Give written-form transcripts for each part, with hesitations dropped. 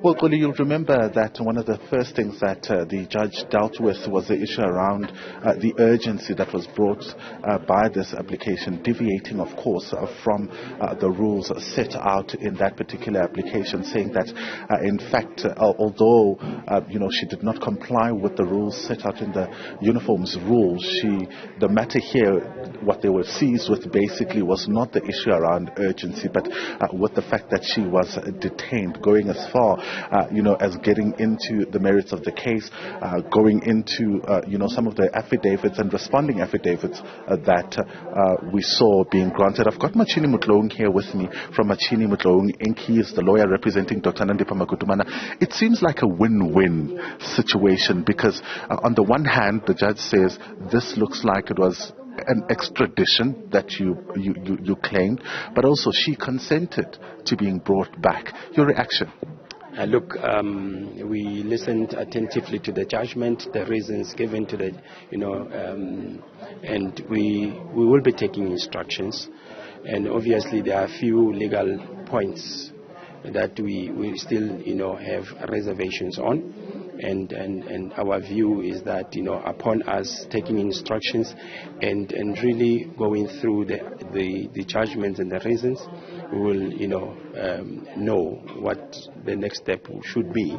Well, Koli, you'll remember that one of the first things that the judge dealt with was the issue around the urgency that was brought by this application, deviating, of course, from the rules set out in that particular application, saying that, in fact, although, she did not comply with the rules set out in the uniforms rules, the matter here, what they were seized with basically was not the issue around urgency, but with the fact that she was detained, going as far as getting into the merits of the case, going into, some of the affidavits and responding affidavits that we saw being granted. I've got Machini Mutloung here with me from Machini Mutloung Inc. He is the lawyer representing Dr Nandipha Magudumana. It seems like a win-win situation because on the one hand, the judge says this looks like it was an extradition that you claimed, but also she consented to being brought back. Your reaction? Look, we listened attentively to the judgment, the reasons given to the, and we will be taking instructions. And obviously there are a few legal points that we still, have reservations on. And our view is that, upon us taking instructions and really going through the judgments and the reasons, we will, know what the next step should be.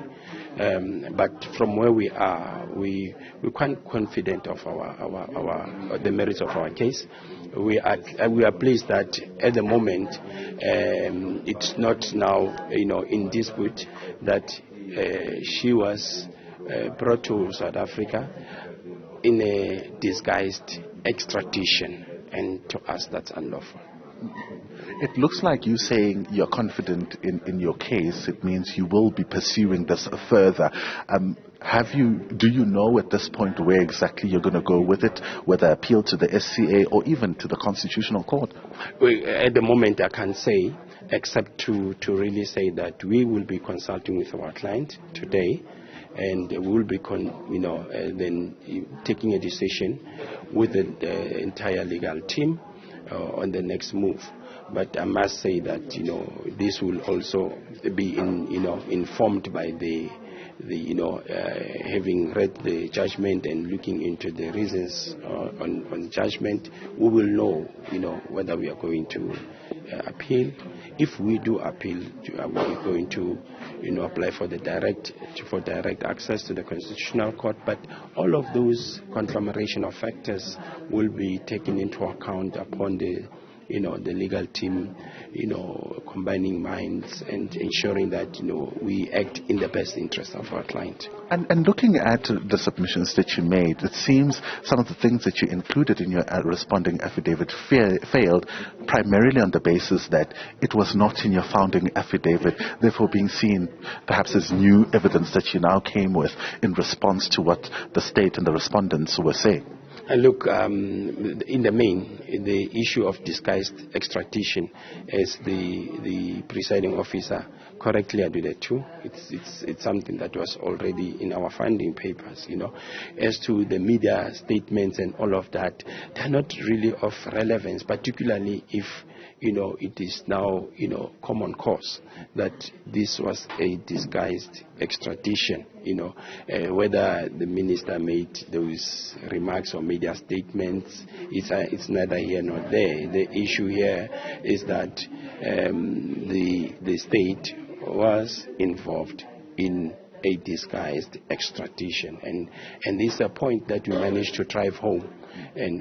But from where we are, we're quite confident of the merits of our case. We are pleased that at the moment it's not now, in dispute that she was brought to South Africa in a disguised extradition, and to us that's unlawful. It looks like you saying you're confident in your case. It means you will be pursuing this further. Do you know at this point where exactly you're going to go with it, whether appeal to the SCA or even to the Constitutional Court? At the moment I can't say, except to really say that we will be consulting with our client today, and we will be then taking a decision with the entire legal team on the next move. But I must say that this will also be informed by the having read the judgment and looking into the reasons on judgment, we will know whether we are going to appeal. If we do appeal, are we going to apply for direct access to the Constitutional Court? But all of those conglomeration of factors will be taken into account upon the legal team, combining minds and ensuring that, we act in the best interest of our client. And looking at the submissions that you made, it seems some of the things that you included in your responding affidavit failed primarily on the basis that it was not in your founding affidavit, therefore being seen perhaps as new evidence that you now came with in response to what the state and the respondents were saying. Look, in the main, the issue of disguised extradition, as the presiding officer correctly alluded to, it's something that was already in our funding papers. As to the media statements and all of that, they're not really of relevance, particularly if it is now common cause that this was a disguised extradition. Whether the minister made those remarks or media statements, it's neither here nor there. The issue here is that the state was involved in a disguised extradition, and this is a point that we managed to drive home. And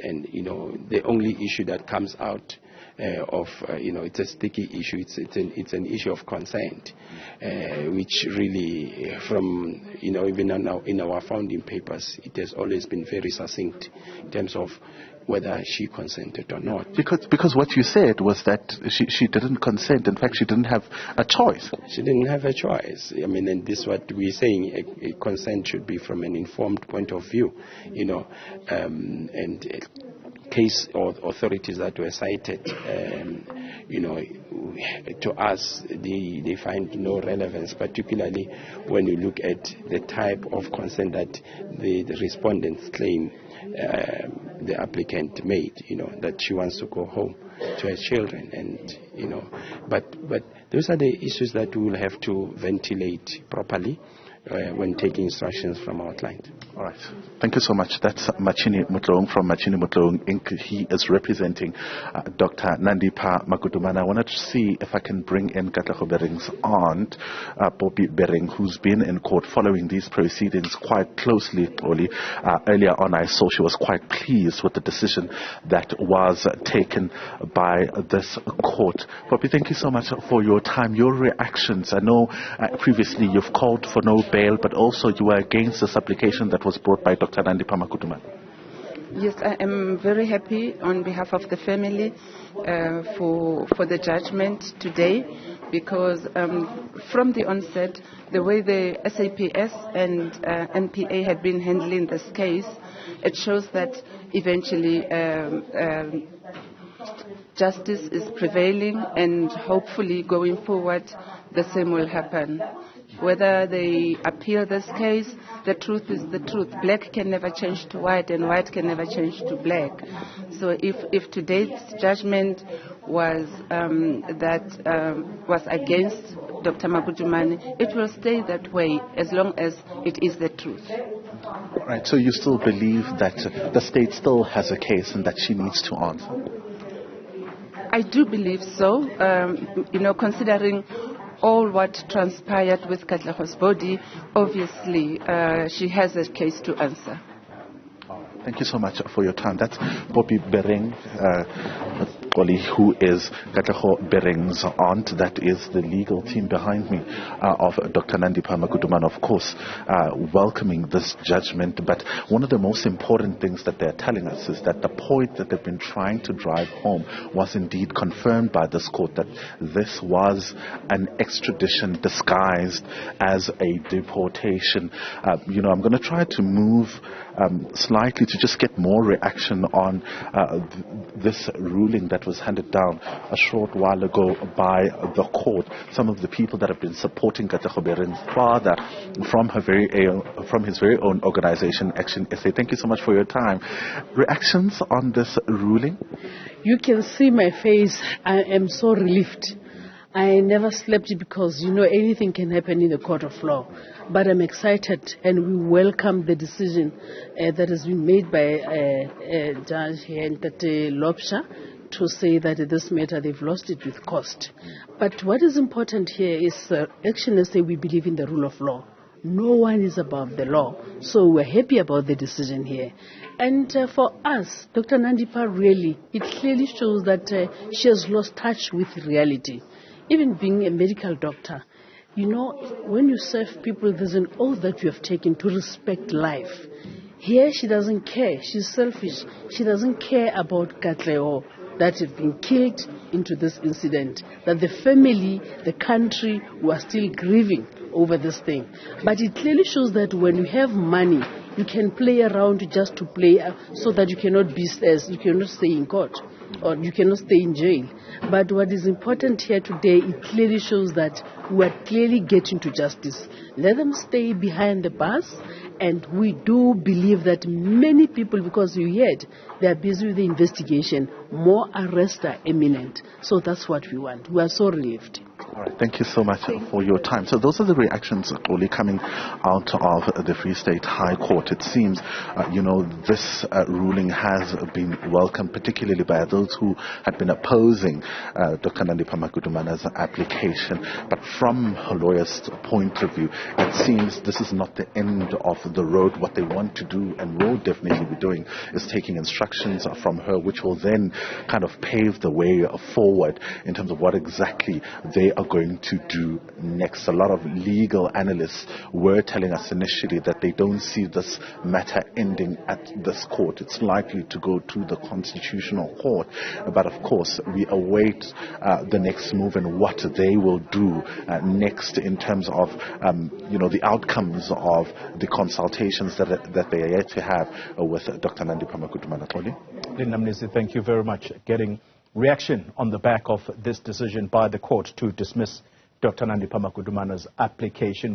the only issue that comes out it's a sticky issue. It's an issue of consent, which really, from even in our founding papers, it has always been very succinct in terms of whether she consented or not. Because what you said was that she didn't consent. In fact, she didn't have a choice. She didn't have a choice. And this is what we're saying. A consent should be from an informed point of view. And case or authorities that were cited, to us, they find no relevance, particularly when you look at the type of consent that the respondents claim the applicant made, that she wants to go home to her children, and but those are the issues that we will have to ventilate properly when taking instructions from our client. All right. Thank you so much. That's Machini Mutloung from Machini Mutloung Inc. He is representing Dr. Nandipha Magudumana. I wanted to see if I can bring in Katlego Bering's aunt, Poppy Bering, who's been in court following these proceedings quite closely. Earlier on, I saw she was quite pleased with the decision that was taken by this court. Poppy, thank you so much for your time, your reactions. I know previously you've called for no bail, but also you were against this application that was brought by Dr. Nandipha Magudumana. Yes, I am very happy on behalf of the family for the judgment today, because from the onset, the way the SAPS and NPA had been handling this case, it shows that eventually justice is prevailing, and hopefully going forward the same will happen. Whether they appeal this case, the truth is the truth. Black can never change to white, and white can never change to black. So if today's judgment was was against Dr. Magudumana, it will stay that way as long as it is the truth. All right. So you still believe that the state still has a case and that she needs to answer? I do believe so. Considering all what transpired with Katlego's body, obviously she has a case to answer. Thank you so much for your time. That's Poppy Bering, who is Katlego Bering's aunt. That is the legal team behind me of Dr. Nandipha Magudumana, of course, welcoming this judgment. But one of the most important things that they're telling us is that the point that they've been trying to drive home was indeed confirmed by this court, that this was an extradition disguised as a deportation. I'm going to try to move slightly to just get more reaction on this ruling that was handed down a short while ago by the court. Some of the people that have been supporting Katlego Bering's father from his very own organization, Action SA. Thank you so much for your time. Reactions on this ruling? You can see my face. I am so relieved. I never slept because, anything can happen in the court of law. But I'm excited, and we welcome the decision that has been made by Judge here, Tate Lopsha, to say that this matter, they've lost it with cost. But what is important here is Action SA, we believe in the rule of law. No one is above the law. So we're happy about the decision here. And for us, Dr. Nandipha, really, it clearly shows that she has lost touch with reality. Even being a medical doctor, when you serve people, there's an oath that you have taken to respect life. Here, she doesn't care. She's selfish. She doesn't care about Katlego that have been killed into this incident, that the family, the country, were still grieving over this thing. But it clearly shows that when you have money, you can play around just to play so that you cannot stay in court or you cannot stay in jail. But what is important here today, it clearly shows that we are clearly getting to justice. Let them stay behind the bars, and we do believe that many people, because you heard, they are busy with the investigation, more arrests are imminent. So that's what we want. We are so relieved. All right, thank you so much for your time. So those are the reactions only coming out of the Free State High Court. It seems, this ruling has been welcomed, particularly by those who had been opposing Dr. Nandipha Magudumana's application. But from a lawyer's point of view, it seems this is not the end of the road. What they want to do, and will definitely be doing, is taking instructions from her, which will then kind of pave the way forward in terms of what exactly they are going to do next. A lot of legal analysts were telling us initially that they don't see this matter ending at this court. It's likely to go to the Constitutional Court. But of course, we await the next move and what they will do next in terms of, the outcomes of the consultations that they are yet to have with Dr. Nandipha Magudumana. Mnisi, thank you very much. Getting reaction on the back of this decision by the court to dismiss Dr. Nandipha Magudumana's application.